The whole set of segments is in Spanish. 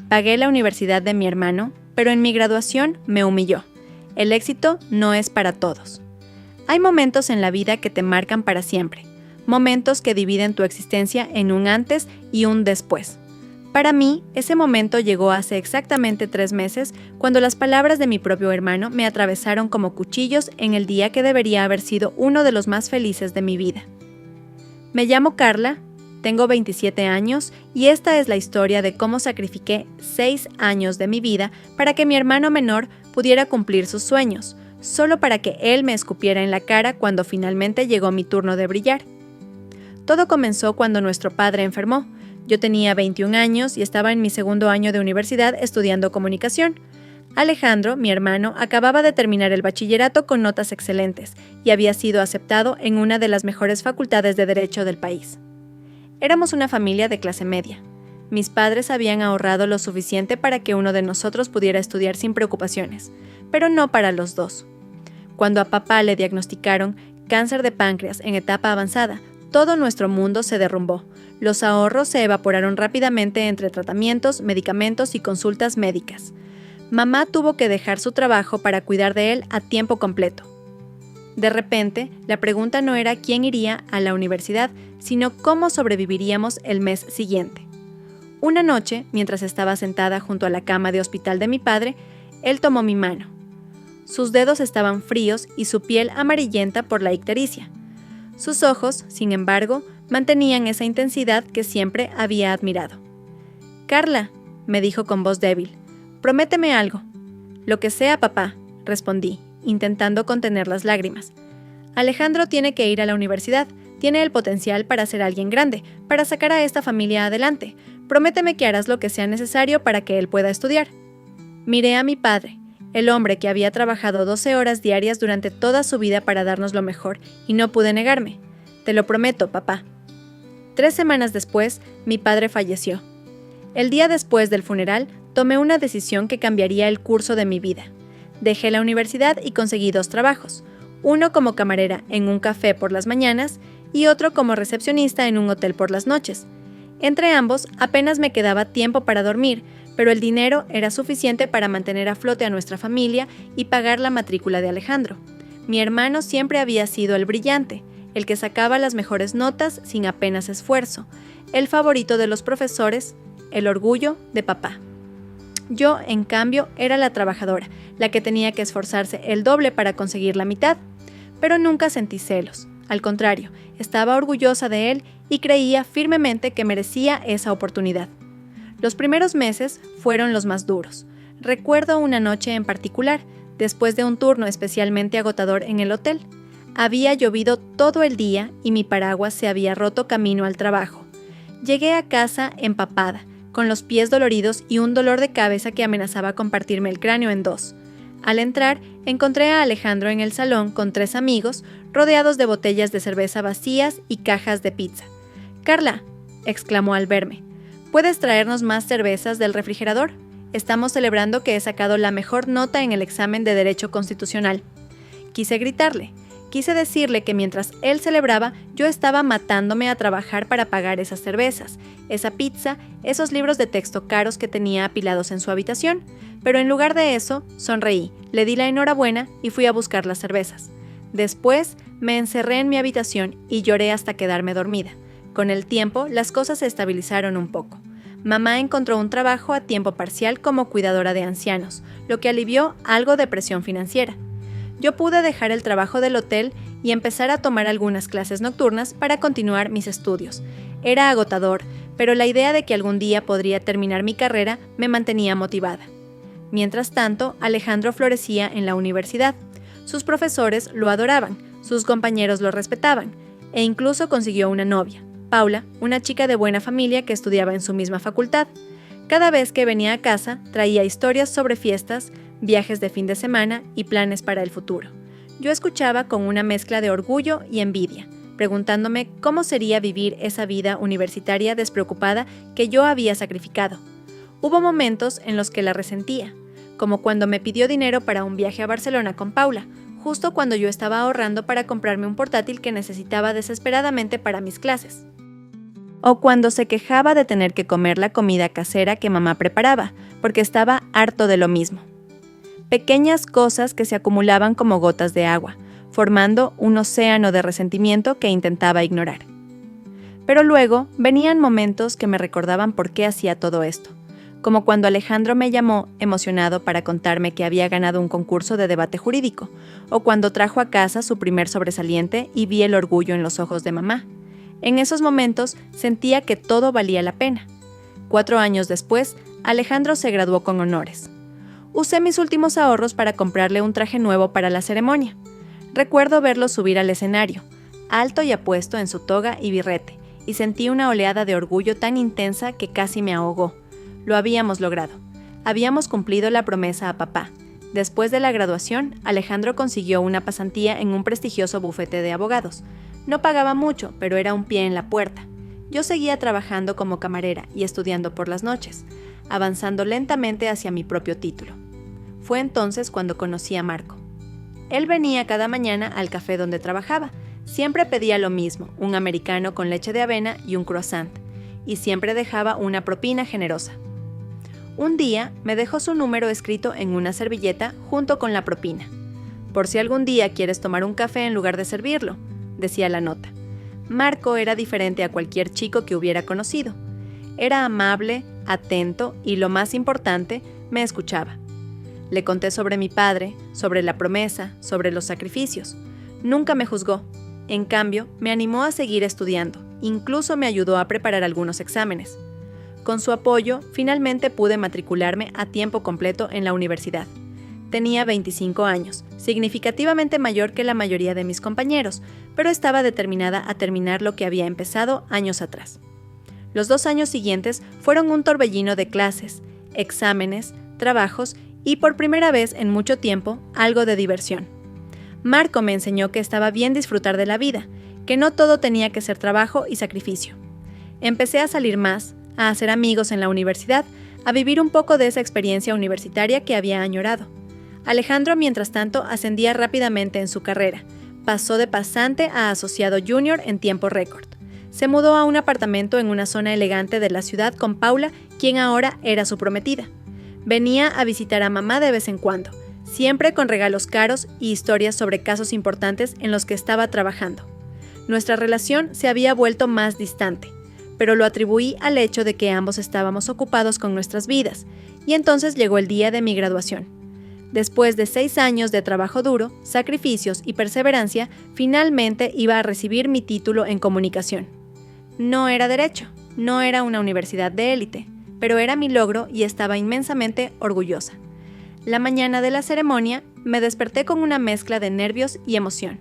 Pagué la universidad de mi hermano, pero en mi graduación me humilló. El éxito no es para todos. Hay momentos en la vida que te marcan para siempre, momentos que dividen tu existencia en un antes y un después. Para mí, ese momento llegó hace exactamente 3 meses, cuando las palabras de mi propio hermano me atravesaron como cuchillos en el día que debería haber sido uno de los más felices de mi vida. Me llamo Carla, tengo 27 años y esta es la historia de cómo sacrifiqué 6 años de mi vida para que mi hermano menor pudiera cumplir sus sueños, solo para que él me escupiera en la cara cuando finalmente llegó mi turno de brillar. Todo comenzó cuando nuestro padre enfermó. Yo tenía 21 años y estaba en mi segundo año de universidad estudiando comunicación. Alejandro, mi hermano, acababa de terminar el bachillerato con notas excelentes y había sido aceptado en una de las mejores facultades de Derecho del país. Éramos una familia de clase media. Mis padres habían ahorrado lo suficiente para que uno de nosotros pudiera estudiar sin preocupaciones, pero no para los dos. Cuando a papá le diagnosticaron cáncer de páncreas en etapa avanzada, todo nuestro mundo se derrumbó. Los ahorros se evaporaron rápidamente entre tratamientos, medicamentos y consultas médicas. Mamá tuvo que dejar su trabajo para cuidar de él a tiempo completo. De repente, la pregunta no era quién iría a la universidad, sino cómo sobreviviríamos el mes siguiente. Una noche, mientras estaba sentada junto a la cama de hospital de mi padre, él tomó mi mano. Sus dedos estaban fríos y su piel amarillenta por la ictericia. Sus ojos, sin embargo, mantenían esa intensidad que siempre había admirado. «Carla», me dijo con voz débil, «prométeme algo». «Lo que sea, papá», respondí, intentando contener las lágrimas. «Alejandro tiene que ir a la universidad, tiene el potencial para ser alguien grande, para sacar a esta familia adelante. Prométeme que harás lo que sea necesario para que él pueda estudiar». Miré a mi padre, el hombre que había trabajado 12 horas diarias durante toda su vida para darnos lo mejor, y no pude negarme. «Te lo prometo, papá». 3 semanas después, mi padre falleció. El día después del funeral, tomé una decisión que cambiaría el curso de mi vida. Dejé la universidad y conseguí 2 trabajos, uno como camarera en un café por las mañanas y otro como recepcionista en un hotel por las noches. Entre ambos apenas me quedaba tiempo para dormir, pero el dinero era suficiente para mantener a flote a nuestra familia y pagar la matrícula de Alejandro. Mi hermano siempre había sido el brillante, el que sacaba las mejores notas sin apenas esfuerzo, el favorito de los profesores, el orgullo de papá. Yo, en cambio, era la trabajadora, la que tenía que esforzarse el doble para conseguir la mitad. Pero nunca sentí celos. Al contrario, estaba orgullosa de él y creía firmemente que merecía esa oportunidad. Los primeros meses fueron los más duros. Recuerdo una noche en particular, después de un turno especialmente agotador en el hotel. Había llovido todo el día y mi paraguas se había roto camino al trabajo. Llegué a casa empapada, con los pies doloridos y un dolor de cabeza que amenazaba con partirme el cráneo en 2. Al entrar, encontré a Alejandro en el salón con 3 amigos, rodeados de botellas de cerveza vacías y cajas de pizza. «Carla», exclamó al verme, «¿puedes traernos más cervezas del refrigerador? Estamos celebrando que he sacado la mejor nota en el examen de Derecho Constitucional». Quise gritarle. Quise decirle que mientras él celebraba, yo estaba matándome a trabajar para pagar esas cervezas, esa pizza, esos libros de texto caros que tenía apilados en su habitación. Pero en lugar de eso, sonreí, le di la enhorabuena y fui a buscar las cervezas. Después, me encerré en mi habitación y lloré hasta quedarme dormida. Con el tiempo, las cosas se estabilizaron un poco. Mamá encontró un trabajo a tiempo parcial como cuidadora de ancianos, lo que alivió algo de presión financiera. Yo pude dejar el trabajo del hotel y empezar a tomar algunas clases nocturnas para continuar mis estudios. Era agotador, pero la idea de que algún día podría terminar mi carrera me mantenía motivada. Mientras tanto, Alejandro florecía en la universidad. Sus profesores lo adoraban, sus compañeros lo respetaban, e incluso consiguió una novia, Paula, una chica de buena familia que estudiaba en su misma facultad. Cada vez que venía a casa, traía historias sobre fiestas, viajes de fin de semana y planes para el futuro. Yo escuchaba con una mezcla de orgullo y envidia, preguntándome cómo sería vivir esa vida universitaria despreocupada que yo había sacrificado. Hubo momentos en los que la resentía, como cuando me pidió dinero para un viaje a Barcelona con Paula, justo cuando yo estaba ahorrando para comprarme un portátil que necesitaba desesperadamente para mis clases. o cuando se quejaba de tener que comer la comida casera que mamá preparaba, porque estaba harto de lo mismo. Pequeñas cosas que se acumulaban como gotas de agua, formando un océano de resentimiento que intentaba ignorar. Pero luego venían momentos que me recordaban por qué hacía todo esto, como cuando Alejandro me llamó emocionado para contarme que había ganado un concurso de debate jurídico, o cuando trajo a casa su primer sobresaliente y vi el orgullo en los ojos de mamá. En esos momentos sentía que todo valía la pena. 4 años después, Alejandro se graduó con honores. Usé mis últimos ahorros para comprarle un traje nuevo para la ceremonia. Recuerdo verlo subir al escenario, alto y apuesto en su toga y birrete, y sentí una oleada de orgullo tan intensa que casi me ahogó. Lo habíamos logrado. Habíamos cumplido la promesa a papá. Después de la graduación, Alejandro consiguió una pasantía en un prestigioso bufete de abogados. No pagaba mucho, pero era un pie en la puerta. Yo seguía trabajando como camarera y estudiando por las noches, avanzando lentamente hacia mi propio título. Fue entonces cuando conocí a Marco. Él venía cada mañana al café donde trabajaba. Siempre pedía lo mismo, un americano con leche de avena y un croissant, y siempre dejaba una propina generosa. Un día me dejó su número escrito en una servilleta junto con la propina. Por si algún día quieres tomar un café en lugar de servirlo, decía la nota. Marco era diferente a cualquier chico que hubiera conocido. Era amable, atento y, lo más importante, me escuchaba. Le conté sobre mi padre, sobre la promesa, sobre los sacrificios. Nunca me juzgó. En cambio, me animó a seguir estudiando. Incluso me ayudó a preparar algunos exámenes. Con su apoyo, finalmente pude matricularme a tiempo completo en la universidad. Tenía 25 años, significativamente mayor que la mayoría de mis compañeros, pero estaba determinada a terminar lo que había empezado años atrás. Los 2 años siguientes fueron un torbellino de clases, exámenes, trabajos y, por primera vez en mucho tiempo, algo de diversión. Marco me enseñó que estaba bien disfrutar de la vida, que no todo tenía que ser trabajo y sacrificio. Empecé a salir más, a hacer amigos en la universidad, a vivir un poco de esa experiencia universitaria que había añorado. Alejandro, mientras tanto, ascendía rápidamente en su carrera. Pasó de pasante a asociado junior en tiempo récord. Se mudó a un apartamento en una zona elegante de la ciudad con Paula, quien ahora era su prometida. Venía a visitar a mamá de vez en cuando, siempre con regalos caros y historias sobre casos importantes en los que estaba trabajando. Nuestra relación se había vuelto más distante, pero lo atribuí al hecho de que ambos estábamos ocupados con nuestras vidas, y entonces llegó el día de mi graduación. Después de 6 años de trabajo duro, sacrificios y perseverancia, finalmente iba a recibir mi título en comunicación. No era derecho, no era una universidad de élite, pero era mi logro y estaba inmensamente orgullosa. La mañana de la ceremonia me desperté con una mezcla de nervios y emoción.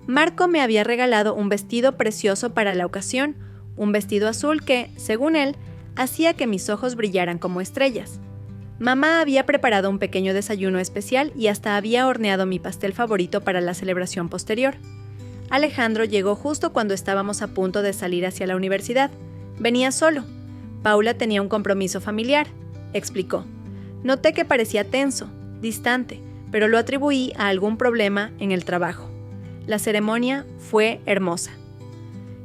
Marco me había regalado un vestido precioso para la ocasión, un vestido azul que, según él, hacía que mis ojos brillaran como estrellas. Mamá había preparado un pequeño desayuno especial y hasta había horneado mi pastel favorito para la celebración posterior. Alejandro llegó justo cuando estábamos a punto de salir hacia la universidad. Venía solo. Paula tenía un compromiso familiar, explicó. Noté que parecía tenso, distante, pero lo atribuí a algún problema en el trabajo. La ceremonia fue hermosa.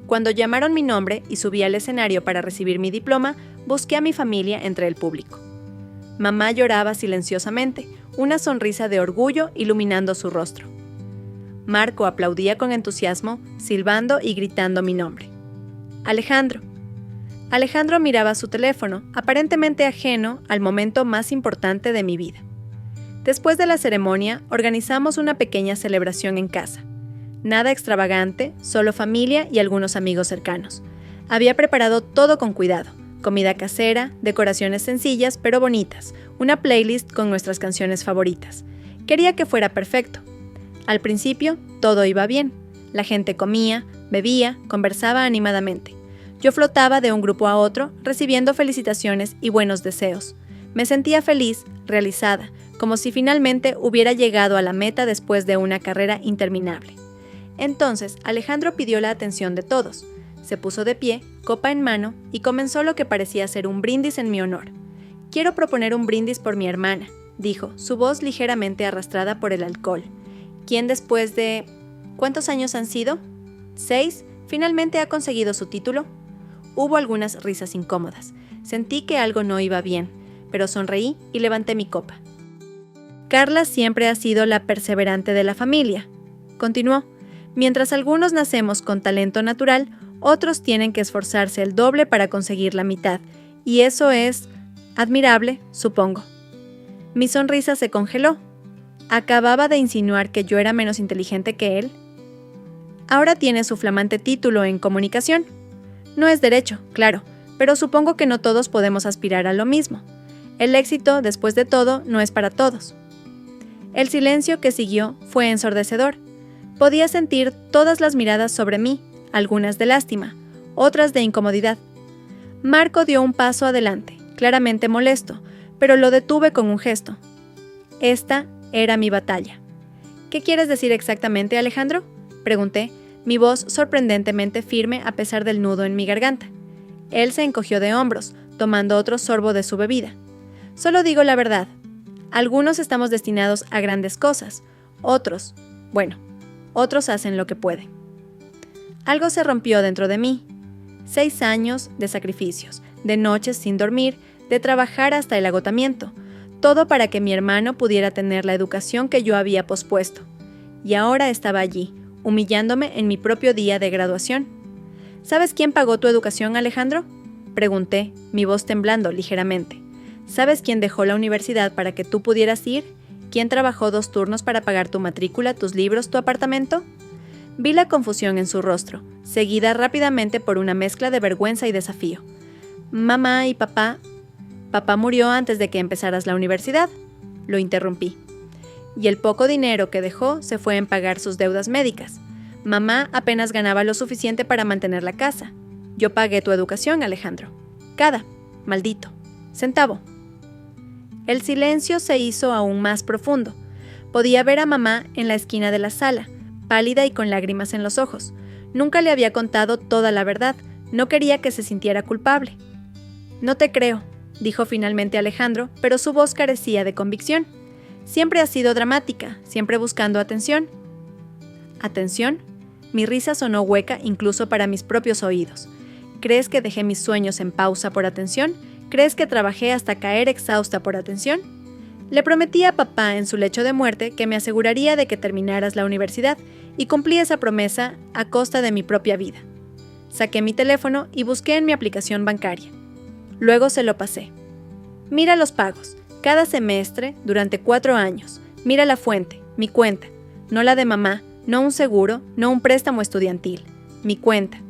Cuando llamaron mi nombre y subí al escenario para recibir mi diploma, busqué a mi familia entre el público. Mamá lloraba silenciosamente, una sonrisa de orgullo iluminando su rostro. Marco aplaudía con entusiasmo, silbando y gritando mi nombre. Alejandro. Alejandro miraba su teléfono, aparentemente ajeno al momento más importante de mi vida. Después de la ceremonia, organizamos una pequeña celebración en casa. Nada extravagante, solo familia y algunos amigos cercanos. Había preparado todo con cuidado. Comida casera, decoraciones sencillas pero bonitas, una playlist con nuestras canciones favoritas. Quería que fuera perfecto. Al principio, todo iba bien. La gente comía, bebía, conversaba animadamente. Yo flotaba de un grupo a otro, recibiendo felicitaciones y buenos deseos. Me sentía feliz, realizada, como si finalmente hubiera llegado a la meta después de una carrera interminable. Entonces, Alejandro pidió la atención de todos. Se puso de pie, copa en mano, y comenzó lo que parecía ser un brindis en mi honor. «Quiero proponer un brindis por mi hermana», dijo, su voz ligeramente arrastrada por el alcohol. «¿Quién después de... ¿Cuántos años han sido? ¿6? ¿Finalmente ha conseguido su título?» hubo algunas risas incómodas. Sentí que algo no iba bien, pero sonreí y levanté mi copa. Carla siempre ha sido la perseverante de la familia, continuó. Mientras algunos nacemos con talento natural, otros tienen que esforzarse el doble para conseguir la mitad, y eso es admirable, supongo. Mi sonrisa se congeló. ¿Acababa de insinuar que yo era menos inteligente que él? Ahora tiene su flamante título en comunicación. No es derecho, claro, pero supongo que no todos podemos aspirar a lo mismo. El éxito, después de todo, no es para todos. El silencio que siguió fue ensordecedor. Podía sentir todas las miradas sobre mí, algunas de lástima, otras de incomodidad. Marco dio un paso adelante, claramente molesto, pero lo detuve con un gesto. Esta era mi batalla. ¿Qué quieres decir exactamente, Alejandro?, pregunté, mi voz sorprendentemente firme a pesar del nudo en mi garganta. Él se encogió de hombros, tomando otro sorbo de su bebida. Solo digo la verdad. Algunos estamos destinados a grandes cosas. Otros hacen lo que pueden. Algo se rompió dentro de mí. 6 años de sacrificios, de noches sin dormir, de trabajar hasta el agotamiento. Todo para que mi hermano pudiera tener la educación que yo había pospuesto. Y ahora estaba allí, humillándome en mi propio día de graduación. ¿Sabes quién pagó tu educación, Alejandro?, pregunté, mi voz temblando ligeramente. ¿Sabes quién dejó la universidad para que tú pudieras ir? ¿Quién trabajó 2 turnos para pagar tu matrícula, tus libros, tu apartamento? Vi la confusión en su rostro, seguida rápidamente por una mezcla de vergüenza y desafío. Mamá y papá. Papá murió antes de que empezaras la universidad, lo interrumpí. Y el poco dinero que dejó se fue en pagar sus deudas médicas. Mamá apenas ganaba lo suficiente para mantener la casa. Yo pagué tu educación, Alejandro. Cada maldito centavo. El silencio se hizo aún más profundo. Podía ver a mamá en la esquina de la sala, pálida y con lágrimas en los ojos. Nunca le había contado toda la verdad. No quería que se sintiera culpable. No te creo, dijo finalmente Alejandro, pero su voz carecía de convicción. Siempre has sido dramática, siempre buscando atención. ¿Atención? Mi risa sonó hueca incluso para mis propios oídos. ¿Crees que dejé mis sueños en pausa por atención? ¿Crees que trabajé hasta caer exhausta por atención? Le prometí a papá en su lecho de muerte que me aseguraría de que terminaras la universidad y cumplí esa promesa a costa de mi propia vida. Saqué mi teléfono y busqué en mi aplicación bancaria. Luego se lo pasé. Mira los pagos. Cada semestre, durante 4 años. Mira la fuente, mi cuenta. No la de mamá, no un seguro, no un préstamo estudiantil. Mi cuenta.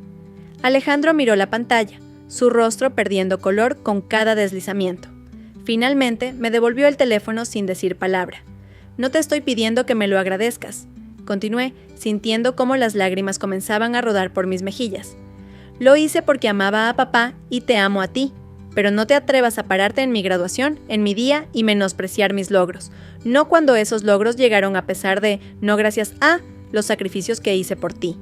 Alejandro miró la pantalla, su rostro perdiendo color con cada deslizamiento. Finalmente, me devolvió el teléfono sin decir palabra. No te estoy pidiendo que me lo agradezcas. Continué, sintiendo cómo las lágrimas comenzaban a rodar por mis mejillas. Lo hice porque amaba a papá y te amo a ti. Pero no te atrevas a pararte en mi graduación, en mi día y menospreciar mis logros. No cuando esos logros llegaron a pesar de, no gracias a, los sacrificios que hice por ti.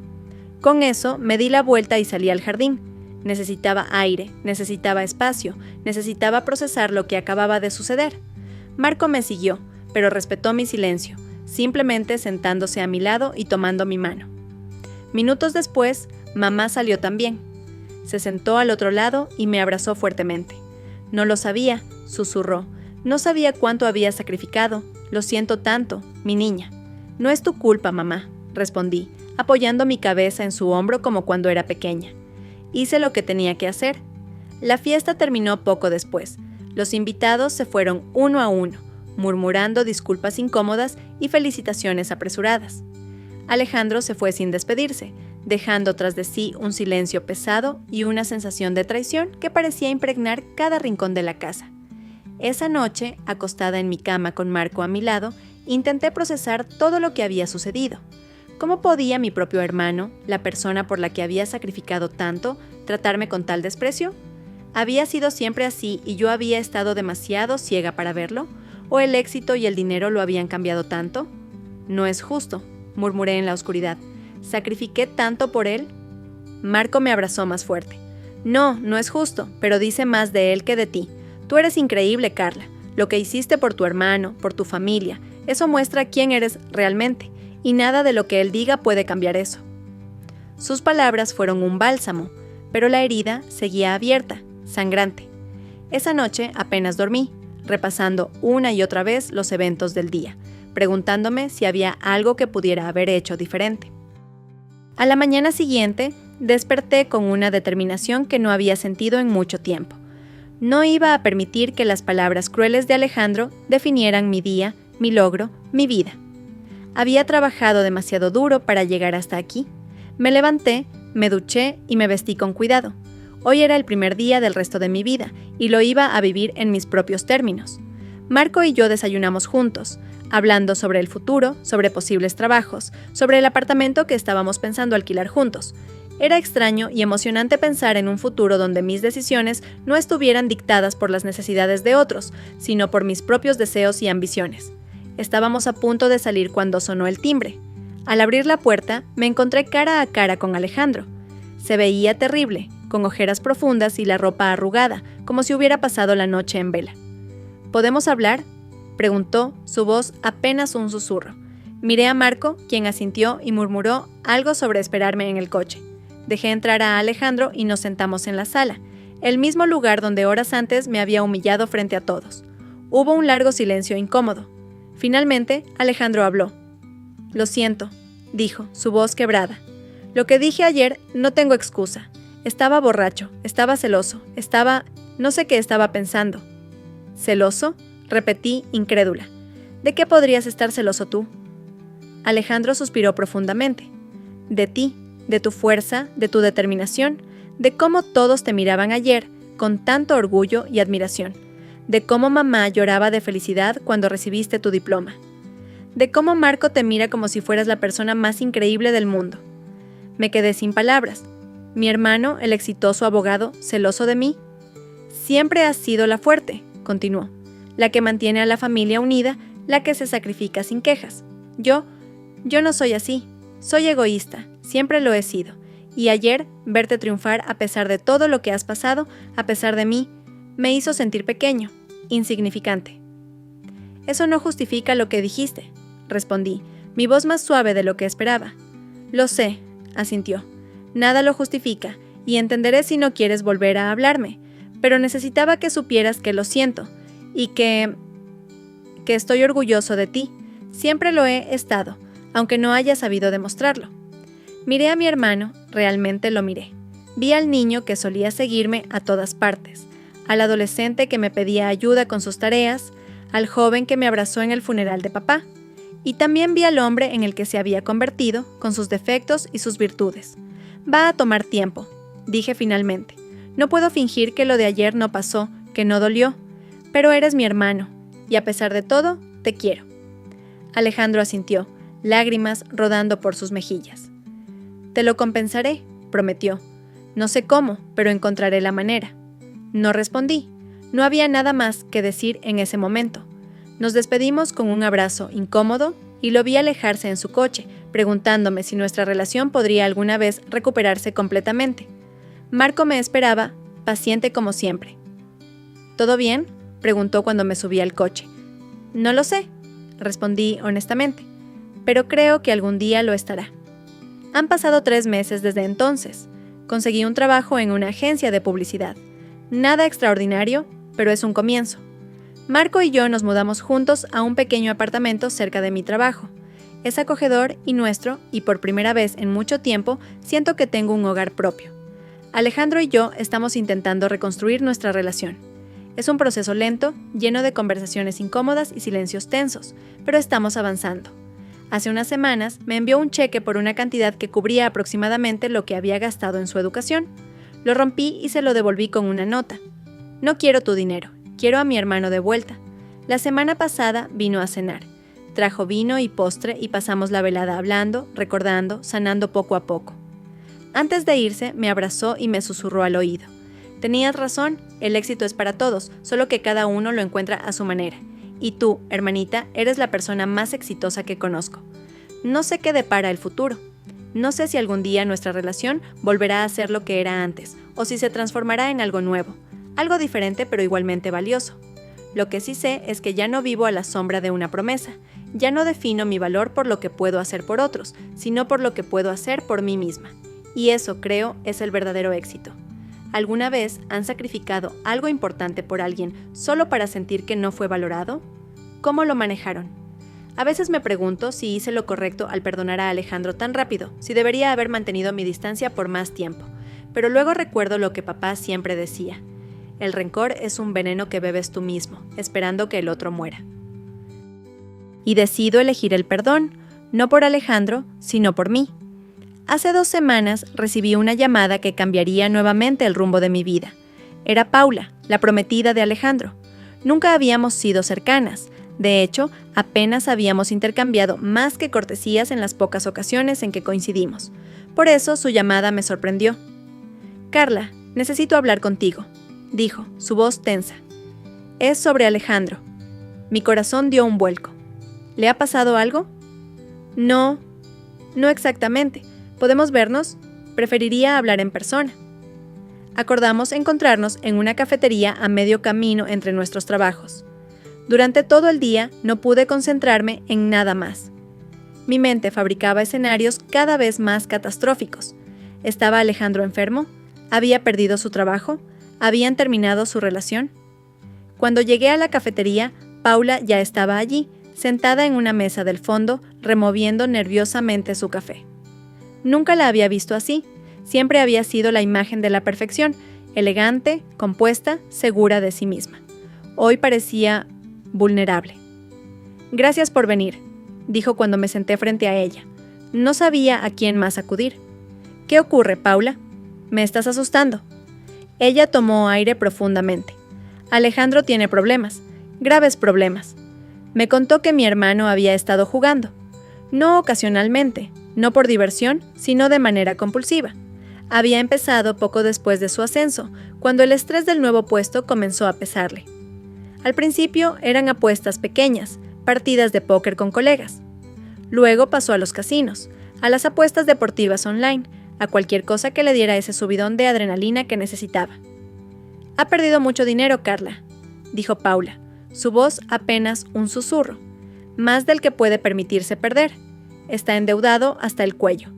Con eso me di la vuelta y salí al jardín. Necesitaba aire, necesitaba espacio, necesitaba procesar lo que acababa de suceder. Marco me siguió, pero respetó mi silencio, simplemente sentándose a mi lado y tomando mi mano. Minutos después, mamá salió también. Se sentó al otro lado y me abrazó fuertemente. No lo sabía, susurró. No sabía cuánto había sacrificado. Lo siento tanto, mi niña. No es tu culpa, mamá, respondí, apoyando mi cabeza en su hombro como cuando era pequeña. Hice lo que tenía que hacer. La fiesta terminó poco después. Los invitados se fueron uno a uno, murmurando disculpas incómodas y felicitaciones apresuradas. Alejandro se fue sin despedirse, dejando tras de sí un silencio pesado y una sensación de traición que parecía impregnar cada rincón de la casa. Esa noche, acostada en mi cama con Marco a mi lado, intenté procesar todo lo que había sucedido. ¿Cómo podía mi propio hermano, la persona por la que había sacrificado tanto, tratarme con tal desprecio? ¿Había sido siempre así y yo había estado demasiado ciega para verlo? ¿O el éxito y el dinero lo habían cambiado tanto? No es justo, murmuré en la oscuridad. ¿Sacrifiqué tanto por él? Marco me abrazó más fuerte. No es justo, pero dice más de él que de ti. Tú eres increíble, Carla. Lo que hiciste por tu hermano, por tu familia, eso muestra quién eres realmente, y nada de lo que él diga puede cambiar eso. Sus palabras fueron un bálsamo, pero la herida seguía abierta, sangrante. Esa noche apenas dormí, repasando una y otra vez los eventos del día, preguntándome si había algo que pudiera haber hecho diferente. A la mañana siguiente, desperté con una determinación que no había sentido en mucho tiempo. No iba a permitir que las palabras crueles de Alejandro definieran mi día, mi logro, mi vida. Había trabajado demasiado duro para llegar hasta aquí. Me levanté, me duché y me vestí con cuidado. Hoy era el primer día del resto de mi vida y lo iba a vivir en mis propios términos. Marco y yo desayunamos juntos, hablando sobre el futuro, sobre posibles trabajos, sobre el apartamento que estábamos pensando alquilar juntos. Era extraño y emocionante pensar en un futuro donde mis decisiones no estuvieran dictadas por las necesidades de otros, sino por mis propios deseos y ambiciones. Estábamos a punto de salir cuando sonó el timbre. Al abrir la puerta, me encontré cara a cara con Alejandro. Se veía terrible, con ojeras profundas y la ropa arrugada, como si hubiera pasado la noche en vela. ¿Podemos hablar?, preguntó, su voz apenas un susurro. Miré a Marco, quien asintió y murmuró algo sobre esperarme en el coche. Dejé entrar a Alejandro y nos sentamos en la sala, el mismo lugar donde horas antes me había humillado frente a todos. Hubo un largo silencio incómodo. Finalmente, Alejandro habló. «Lo siento», dijo, su voz quebrada. «Lo que dije ayer no tengo excusa. Estaba borracho, estaba celoso, no sé qué estaba pensando». «¿Celoso?», repetí, incrédula. «¿De qué podrías estar celoso tú?». Alejandro suspiró profundamente. «De ti, de tu fuerza, de tu determinación, de cómo todos te miraban ayer con tanto orgullo y admiración, de cómo mamá lloraba de felicidad cuando recibiste tu diploma, de cómo Marco te mira como si fueras la persona más increíble del mundo». Me quedé sin palabras. Mi hermano, el exitoso abogado, celoso de mí. «Siempre has sido la fuerte», continuó, «la que mantiene a la familia unida, la que se sacrifica sin quejas. Yo no soy así, soy egoísta, siempre lo he sido, y ayer verte triunfar a pesar de todo lo que has pasado, a pesar de mí, me hizo sentir pequeño, insignificante». «Eso no justifica lo que dijiste», respondí, mi voz más suave de lo que esperaba. «Lo sé», asintió, «nada lo justifica, y entenderé si no quieres volver a hablarme, pero necesitaba que supieras que lo siento, y que estoy orgulloso de ti, siempre lo he estado, aunque no haya sabido demostrarlo». Miré a mi hermano, realmente lo miré. Vi al niño que solía seguirme a todas partes, al adolescente que me pedía ayuda con sus tareas, al joven que me abrazó en el funeral de papá, y también vi al hombre en el que se había convertido, con sus defectos y sus virtudes. «Va a tomar tiempo», dije finalmente. «No puedo fingir que lo de ayer no pasó, que no dolió, pero eres mi hermano, y a pesar de todo, te quiero». Alejandro asintió, lágrimas rodando por sus mejillas. «Te lo compensaré», prometió. «No sé cómo, pero encontraré la manera». No respondí. No había nada más que decir en ese momento. Nos despedimos con un abrazo incómodo y lo vi alejarse en su coche, preguntándome si nuestra relación podría alguna vez recuperarse completamente. Marco me esperaba, paciente como siempre. «¿Todo bien?», preguntó cuando me subí al coche. «No lo sé», respondí honestamente, «pero creo que algún día lo estará». Han pasado 3 meses desde entonces. Conseguí un trabajo en una agencia de publicidad. Nada extraordinario, pero es un comienzo. Marco y yo nos mudamos juntos a un pequeño apartamento cerca de mi trabajo. Es acogedor y nuestro, y por primera vez en mucho tiempo, siento que tengo un hogar propio. Alejandro y yo estamos intentando reconstruir nuestra relación. Es un proceso lento, lleno de conversaciones incómodas y silencios tensos, pero estamos avanzando. Hace unas semanas me envió un cheque por una cantidad que cubría aproximadamente lo que había gastado en su educación. Lo rompí y se lo devolví con una nota. «No quiero tu dinero, quiero a mi hermano de vuelta. La semana pasada vino a cenar. Trajo vino y postre y pasamos la velada hablando, recordando, sanando poco a poco. Antes de irse, me abrazó y me susurró al oído. Tenías razón, el éxito es para todos, solo que cada uno lo encuentra a su manera. Y tú, hermanita, eres la persona más exitosa que conozco. No sé qué depara el futuro. No sé si algún día nuestra relación volverá a ser lo que era antes, o si se transformará en algo nuevo, algo diferente pero igualmente valioso. Lo que sí sé es que ya no vivo a la sombra de una promesa. Ya no defino mi valor por lo que puedo hacer por otros, sino por lo que puedo hacer por mí misma. Y eso, creo, es el verdadero éxito. ¿Alguna vez han sacrificado algo importante por alguien solo para sentir que no fue valorado? ¿Cómo lo manejaron? A veces me pregunto si hice lo correcto al perdonar a Alejandro tan rápido, si debería haber mantenido mi distancia por más tiempo. Pero luego recuerdo lo que papá siempre decía: el rencor es un veneno que bebes tú mismo, esperando que el otro muera. Y decido elegir el perdón, no por Alejandro, sino por mí. Hace 2 semanas recibí una llamada que cambiaría nuevamente el rumbo de mi vida. Era Paula, la prometida de Alejandro. Nunca habíamos sido cercanas. De hecho, apenas habíamos intercambiado más que cortesías en las pocas ocasiones en que coincidimos. Por eso su llamada me sorprendió. «Carla, necesito hablar contigo», dijo, su voz tensa. «Es sobre Alejandro». Mi corazón dio un vuelco. ¿Le ha pasado algo? No exactamente. ¿Podemos vernos? Preferiría hablar en persona. Acordamos encontrarnos en una cafetería a medio camino entre nuestros trabajos. Durante todo el día no pude concentrarme en nada más. Mi mente fabricaba escenarios cada vez más catastróficos. ¿Estaba Alejandro enfermo? ¿Había perdido su trabajo? ¿Habían terminado su relación? Cuando llegué a la cafetería, Paula ya estaba allí, sentada en una mesa del fondo, removiendo nerviosamente su café. Nunca la había visto así. Siempre había sido la imagen de la perfección, elegante, compuesta, segura de sí misma. Hoy parecía vulnerable. «Gracias por venir», dijo cuando me senté frente a ella. No sabía a quién más acudir. «¿Qué ocurre, Paula? Me estás asustando». Ella tomó aire profundamente. «Alejandro tiene problemas, graves problemas. Me contó que mi hermano había estado jugando. No ocasionalmente, no por diversión, sino de manera compulsiva. Había empezado poco después de su ascenso, cuando el estrés del nuevo puesto comenzó a pesarle. Al principio eran apuestas pequeñas, partidas de póker con colegas. Luego pasó a los casinos, a las apuestas deportivas online, a cualquier cosa que le diera ese subidón de adrenalina que necesitaba. «Ha perdido mucho dinero, Carla», dijo Paula, su voz apenas un susurro, «más del que puede permitirse perder. Está endeudado hasta el cuello».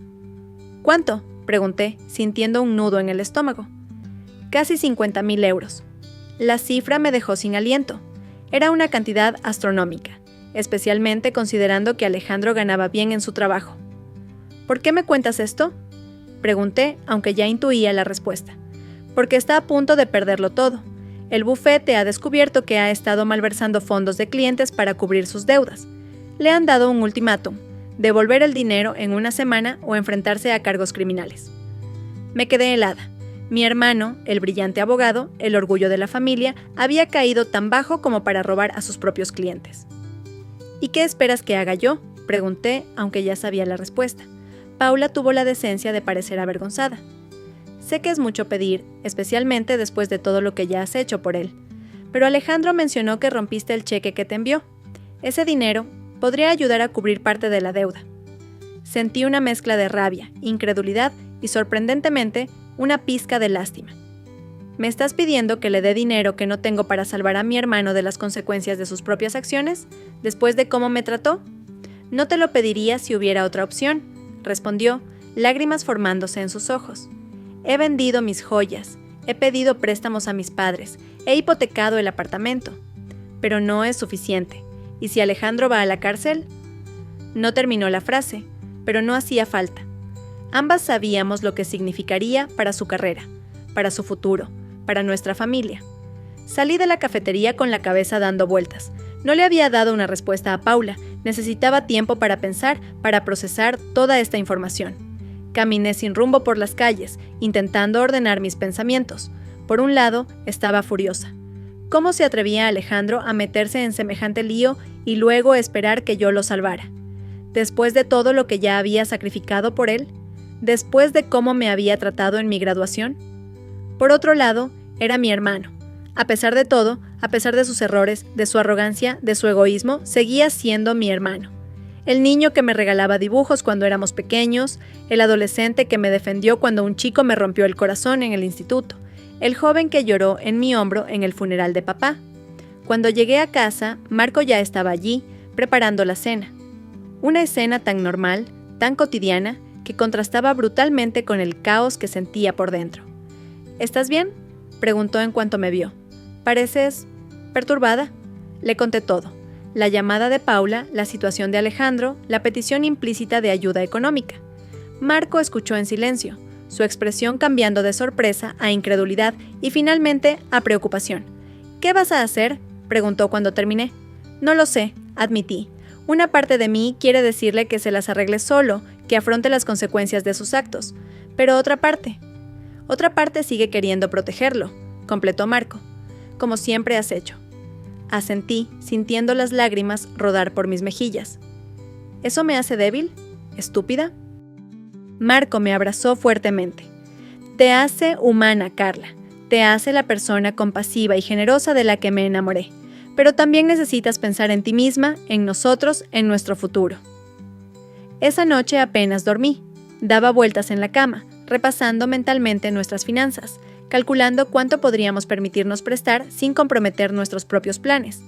«¿Cuánto?», pregunté, sintiendo un nudo en el estómago. «Casi 50,000 euros». La cifra me dejó sin aliento. Era una cantidad astronómica, especialmente considerando que Alejandro ganaba bien en su trabajo. «¿Por qué me cuentas esto?», pregunté, aunque ya intuía la respuesta. «Porque está a punto de perderlo todo. El bufete ha descubierto que ha estado malversando fondos de clientes para cubrir sus deudas. Le han dado un ultimátum: devolver el dinero en 1 semana o enfrentarse a cargos criminales». Me quedé helada. Mi hermano, el brillante abogado, el orgullo de la familia, había caído tan bajo como para robar a sus propios clientes. «¿Y qué esperas que haga yo?», pregunté, aunque ya sabía la respuesta. Paula tuvo la decencia de parecer avergonzada. «Sé que es mucho pedir, especialmente después de todo lo que ya has hecho por él. Pero Alejandro mencionó que rompiste el cheque que te envió. Ese dinero podría ayudar a cubrir parte de la deuda». Sentí una mezcla de rabia, incredulidad y, sorprendentemente, una pizca de lástima. «¿Me estás pidiendo que le dé dinero que no tengo para salvar a mi hermano de las consecuencias de sus propias acciones, después de cómo me trató?» «No te lo pediría si hubiera otra opción», respondió, lágrimas formándose en sus ojos. «He vendido mis joyas, he pedido préstamos a mis padres, he hipotecado el apartamento. Pero no es suficiente. ¿Y si Alejandro va a la cárcel?». No terminó la frase, pero no hacía falta. Ambas sabíamos lo que significaría para su carrera, para su futuro, para nuestra familia. Salí de la cafetería con la cabeza dando vueltas. No le había dado una respuesta a Paula. Necesitaba tiempo para pensar, para procesar toda esta información. Caminé sin rumbo por las calles, intentando ordenar mis pensamientos. Por un lado, estaba furiosa. ¿Cómo se atrevía Alejandro a meterse en semejante lío y luego esperar que yo lo salvara? Después de todo lo que ya había sacrificado por él, después de cómo me había tratado en mi graduación. Por otro lado, era mi hermano. A pesar de todo, a pesar de sus errores, de su arrogancia, de su egoísmo, seguía siendo mi hermano. El niño que me regalaba dibujos cuando éramos pequeños, el adolescente que me defendió cuando un chico me rompió el corazón en el instituto, el joven que lloró en mi hombro en el funeral de papá. Cuando llegué a casa, Marco ya estaba allí, preparando la cena. Una escena tan normal, tan cotidiana, que contrastaba brutalmente con el caos que sentía por dentro. ¿Estás bien?, preguntó en cuanto me vio. «Pareces perturbada». Le conté todo: la llamada de Paula, la situación de Alejandro, la petición implícita de ayuda económica. Marco escuchó en silencio, su expresión cambiando de sorpresa a incredulidad y finalmente a preocupación. «¿Qué vas a hacer?», preguntó cuando terminé. «No lo sé», admití. Una parte de mí quiere decirle que se las arregle solo, que afronte las consecuencias de sus actos. Pero otra parte sigue queriendo protegerlo, completó Marco. «Como siempre has hecho». Asentí, sintiendo las lágrimas rodar por mis mejillas. ¿Eso me hace débil? ¿Estúpida? Marco me abrazó fuertemente. «Te hace humana, Carla. Te hace la persona compasiva y generosa de la que me enamoré. Pero también necesitas pensar en ti misma, en nosotros, en nuestro futuro». Esa noche apenas dormí. Daba vueltas en la cama, repasando mentalmente nuestras finanzas, calculando cuánto podríamos permitirnos prestar sin comprometer nuestros propios planes.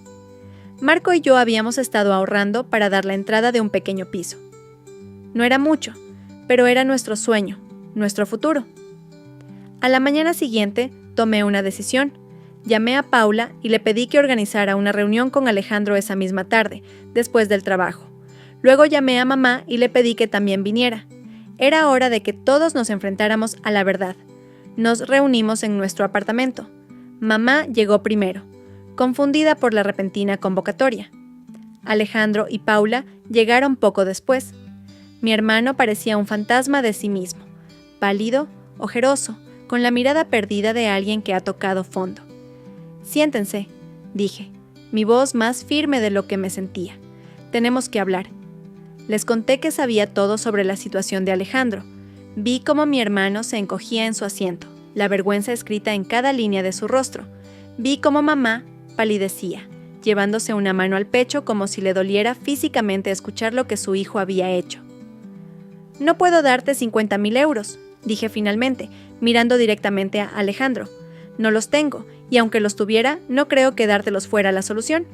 Marco y yo habíamos estado ahorrando para dar la entrada de un pequeño piso. No era mucho, pero era nuestro sueño, nuestro futuro. A la mañana siguiente tomé una decisión. Llamé a Paula y le pedí que organizara una reunión con Alejandro esa misma tarde, después del trabajo. Luego llamé a mamá y le pedí que también viniera. Era hora de que todos nos enfrentáramos a la verdad. Nos reunimos en nuestro apartamento. Mamá llegó primero, confundida por la repentina convocatoria. Alejandro y Paula llegaron poco después. Mi hermano parecía un fantasma de sí mismo, pálido, ojeroso, con la mirada perdida de alguien que ha tocado fondo. «Siéntense», dije, mi voz más firme de lo que me sentía. «Tenemos que hablar». Les conté que sabía todo sobre la situación de Alejandro. Vi cómo mi hermano se encogía en su asiento, la vergüenza escrita en cada línea de su rostro. Vi cómo mamá palidecía, llevándose una mano al pecho como si le doliera físicamente escuchar lo que su hijo había hecho. «No puedo darte 50.000 euros», dije finalmente, mirando directamente a Alejandro. «No los tengo, y aunque los tuviera, no creo que dártelos fuera la solución».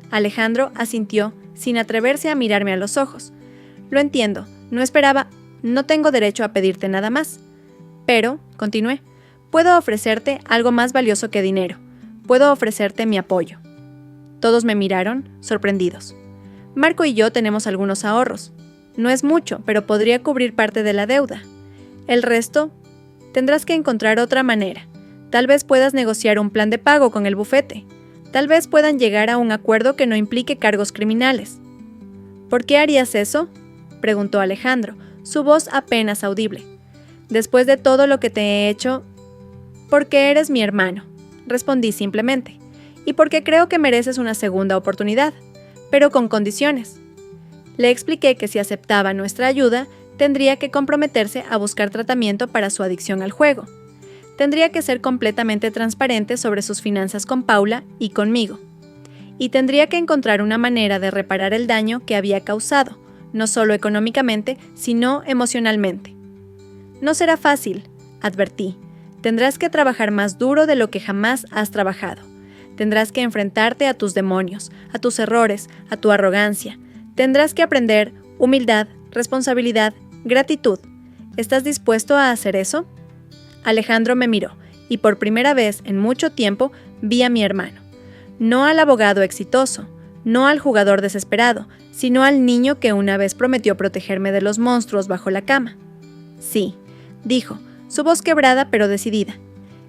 Alejandro asintió, sin atreverse a mirarme a los ojos. «Lo entiendo, no tengo derecho a pedirte nada más. Pero», continué, «puedo ofrecerte algo más valioso que dinero. Puedo ofrecerte mi apoyo». Todos me miraron, sorprendidos. «Marco y yo tenemos algunos ahorros. No es mucho, pero podría cubrir parte de la deuda. El resto, tendrás que encontrar otra manera. Tal vez puedas negociar un plan de pago con el bufete. Tal vez puedan llegar a un acuerdo que no implique cargos criminales». «¿Por qué harías eso?», preguntó Alejandro, su voz apenas audible. «Después de todo lo que te he hecho...». «Porque eres mi hermano», respondí simplemente, «y porque creo que mereces una segunda oportunidad, pero con condiciones». Le expliqué que si aceptaba nuestra ayuda, tendría que comprometerse a buscar tratamiento para su adicción al juego. Tendría que ser completamente transparente sobre sus finanzas con Paula y conmigo. Y tendría que encontrar una manera de reparar el daño que había causado, no solo económicamente, sino emocionalmente. «No será fácil», advertí. «Tendrás que trabajar más duro de lo que jamás has trabajado. Tendrás que enfrentarte a tus demonios, a tus errores, a tu arrogancia. Tendrás que aprender humildad, responsabilidad, gratitud. ¿Estás dispuesto a hacer eso?». Alejandro me miró, y por primera vez en mucho tiempo vi a mi hermano. No al abogado exitoso, no al jugador desesperado, sino al niño que una vez prometió protegerme de los monstruos bajo la cama. «Sí», dijo, su voz quebrada pero decidida.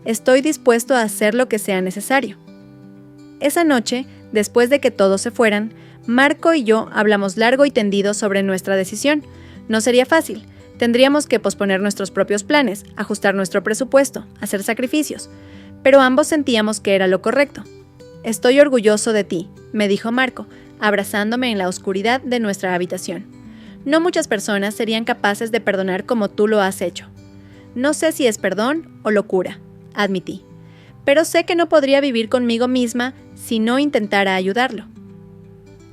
«Estoy dispuesto a hacer lo que sea necesario». Esa noche, después de que todos se fueran, Marco y yo hablamos largo y tendido sobre nuestra decisión. No sería fácil. Tendríamos que posponer nuestros propios planes, ajustar nuestro presupuesto, hacer sacrificios. Pero ambos sentíamos que era lo correcto. «Estoy orgulloso de ti», me dijo Marco, abrazándome en la oscuridad de nuestra habitación. «No muchas personas serían capaces de perdonar como tú lo has hecho». «No sé si es perdón o locura», admití. «Pero sé que no podría vivir conmigo misma si no intentara ayudarlo».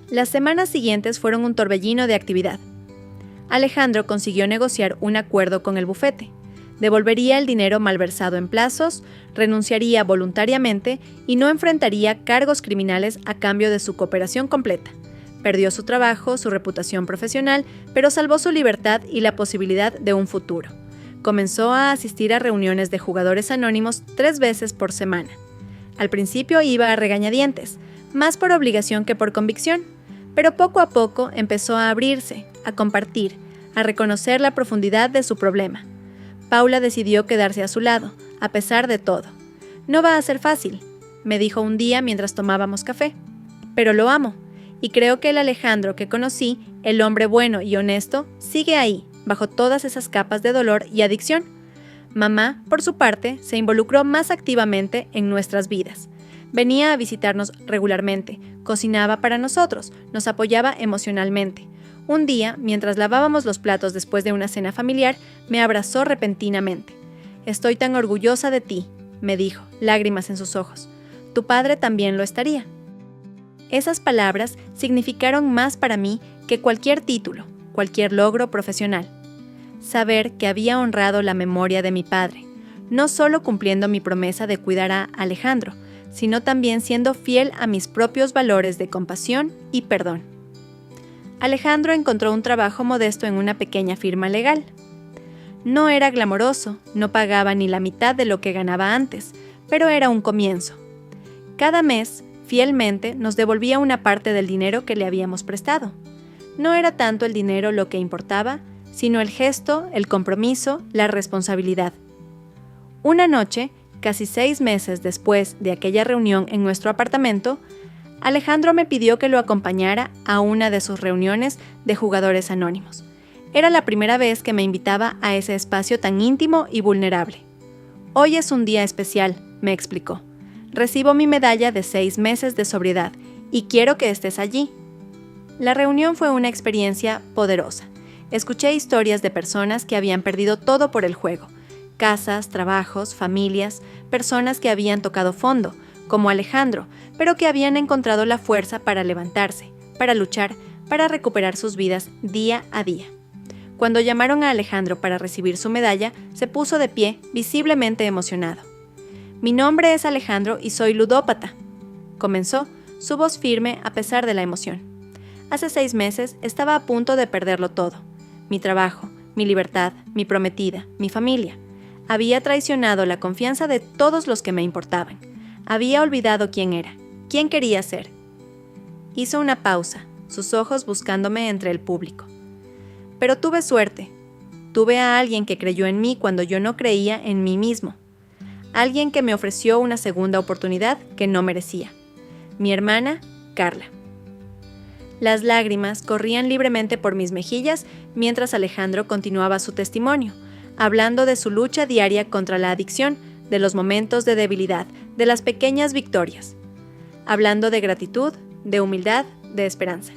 Las semanas siguientes fueron un torbellino de actividad. Alejandro consiguió negociar un acuerdo con el bufete. Devolvería el dinero malversado en plazos, renunciaría voluntariamente y no enfrentaría cargos criminales a cambio de su cooperación completa. Perdió su trabajo, su reputación profesional, pero salvó su libertad y la posibilidad de un futuro. Comenzó a asistir a reuniones de jugadores anónimos 3 veces por semana. Al principio iba a regañadientes, más por obligación que por convicción, pero poco a poco empezó a abrirse, a compartir, a reconocer la profundidad de su problema. Paula decidió quedarse a su lado, a pesar de todo. «No va a ser fácil», me dijo un día mientras tomábamos café, «pero lo amo, y creo que el Alejandro que conocí, el hombre bueno y honesto, sigue ahí, bajo todas esas capas de dolor y adicción». Mamá, por su parte, se involucró más activamente en nuestras vidas. Venía a visitarnos regularmente, cocinaba para nosotros, nos apoyaba emocionalmente. Un día, mientras lavábamos los platos después de una cena familiar, me abrazó repentinamente. «Estoy tan orgullosa de ti», me dijo, lágrimas en sus ojos. «Tu padre también lo estaría». Esas palabras significaron más para mí que cualquier título, cualquier logro profesional. Saber que había honrado la memoria de mi padre, no solo cumpliendo mi promesa de cuidar a Alejandro, sino también siendo fiel a mis propios valores de compasión y perdón. Alejandro encontró un trabajo modesto en una pequeña firma legal. No era glamoroso, no pagaba ni la mitad de lo que ganaba antes, pero era un comienzo. Cada mes, fielmente, nos devolvía una parte del dinero que le habíamos prestado. No era tanto el dinero lo que importaba, sino el gesto, el compromiso, la responsabilidad. Una noche, casi 6 meses después de aquella reunión en nuestro apartamento, Alejandro me pidió que lo acompañara a una de sus reuniones de jugadores anónimos. Era la primera vez que me invitaba a ese espacio tan íntimo y vulnerable. «Hoy es un día especial», me explicó. «Recibo mi medalla de 6 meses de sobriedad y quiero que estés allí». La reunión fue una experiencia poderosa. Escuché historias de personas que habían perdido todo por el juego. Casas, trabajos, familias, personas que habían tocado fondo, como Alejandro, pero que habían encontrado la fuerza para levantarse, para luchar, para recuperar sus vidas día a día. Cuando llamaron a Alejandro para recibir su medalla, se puso de pie, visiblemente emocionado. «Mi nombre es Alejandro y soy ludópata», comenzó, su voz firme a pesar de la emoción. «Hace 6 meses estaba a punto de perderlo todo. Mi trabajo, mi libertad, mi prometida, mi familia. Había traicionado la confianza de todos los que me importaban. Había olvidado quién era, quién quería ser». Hizo una pausa, sus ojos buscándome entre el público. «Pero tuve suerte. Tuve a alguien que creyó en mí cuando yo no creía en mí mismo. Alguien que me ofreció una segunda oportunidad que no merecía. Mi hermana, Carla». Las lágrimas corrían libremente por mis mejillas mientras Alejandro continuaba su testimonio, hablando de su lucha diaria contra la adicción, de los momentos de debilidad, de las pequeñas victorias. Hablando de gratitud, de humildad, de esperanza.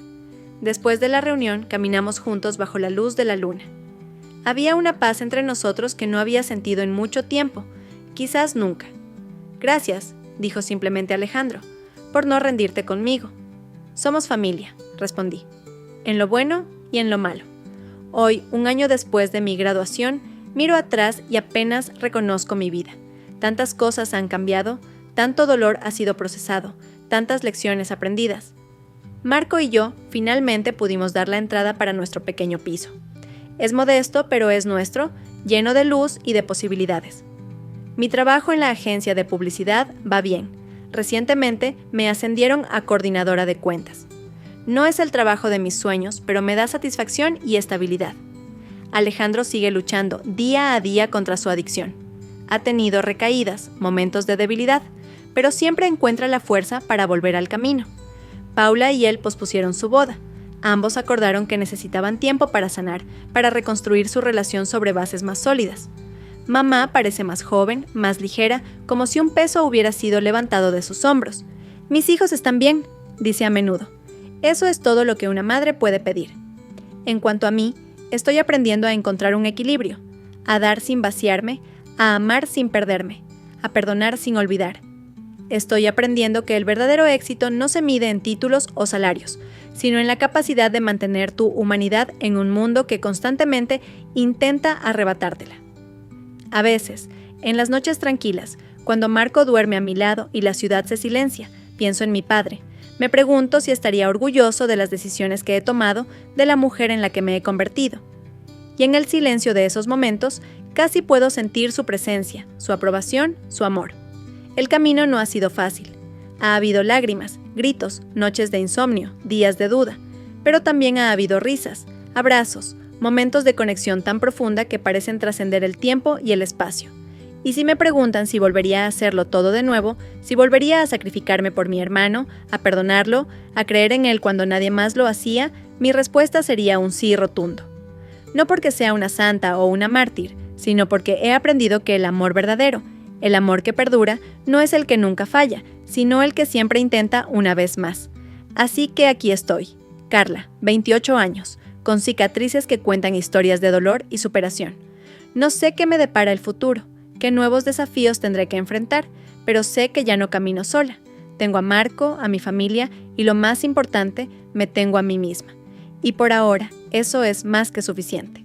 Después de la reunión, caminamos juntos bajo la luz de la luna. Había una paz entre nosotros que no había sentido en mucho tiempo, quizás nunca. «Gracias», dijo simplemente Alejandro, «por no rendirte conmigo». «Somos familia», respondí, «en lo bueno y en lo malo». Hoy, un año después de mi graduación, miro atrás y apenas reconozco mi vida. Tantas cosas han cambiado, tanto dolor ha sido procesado, tantas lecciones aprendidas. Marco y yo finalmente pudimos dar la entrada para nuestro pequeño piso. Es modesto, pero es nuestro, lleno de luz y de posibilidades. Mi trabajo en la agencia de publicidad va bien. Recientemente me ascendieron a coordinadora de cuentas. No es el trabajo de mis sueños, pero me da satisfacción y estabilidad. Alejandro sigue luchando día a día contra su adicción. Ha tenido recaídas, momentos de debilidad, pero siempre encuentra la fuerza para volver al camino. Paula y él pospusieron su boda. Ambos acordaron que necesitaban tiempo para sanar, para reconstruir su relación sobre bases más sólidas. Mamá parece más joven, más ligera, como si un peso hubiera sido levantado de sus hombros. «Mis hijos están bien», dice a menudo. Eso es todo lo que una madre puede pedir. En cuanto a mí, estoy aprendiendo a encontrar un equilibrio, a dar sin vaciarme, a amar sin perderme, a perdonar sin olvidar. Estoy aprendiendo que el verdadero éxito no se mide en títulos o salarios, sino en la capacidad de mantener tu humanidad en un mundo que constantemente intenta arrebatártela. A veces, en las noches tranquilas, cuando Marco duerme a mi lado y la ciudad se silencia, pienso en mi padre. Me pregunto si estaría orgulloso de las decisiones que he tomado, de la mujer en la que me he convertido. Y en el silencio de esos momentos, Casi puedo sentir su presencia, su aprobación, su amor. El camino no ha sido fácil. Ha habido lágrimas, gritos, noches de insomnio, días de duda, pero también ha habido risas, abrazos, momentos de conexión tan profunda que parecen trascender el tiempo y el espacio. Y si me preguntan si volvería a hacerlo todo de nuevo, si volvería a sacrificarme por mi hermano, a perdonarlo, a creer en él cuando nadie más lo hacía, mi respuesta sería un sí rotundo. No porque sea una santa o una mártir, sino porque he aprendido que el amor verdadero, el amor que perdura, no es el que nunca falla, sino el que siempre intenta una vez más. Así que aquí estoy, Carla, 28 años, con cicatrices que cuentan historias de dolor y superación. No sé qué me depara el futuro, qué nuevos desafíos tendré que enfrentar, pero sé que ya no camino sola. Tengo a Marco, a mi familia y lo más importante, me tengo a mí misma. Y por ahora, eso es más que suficiente.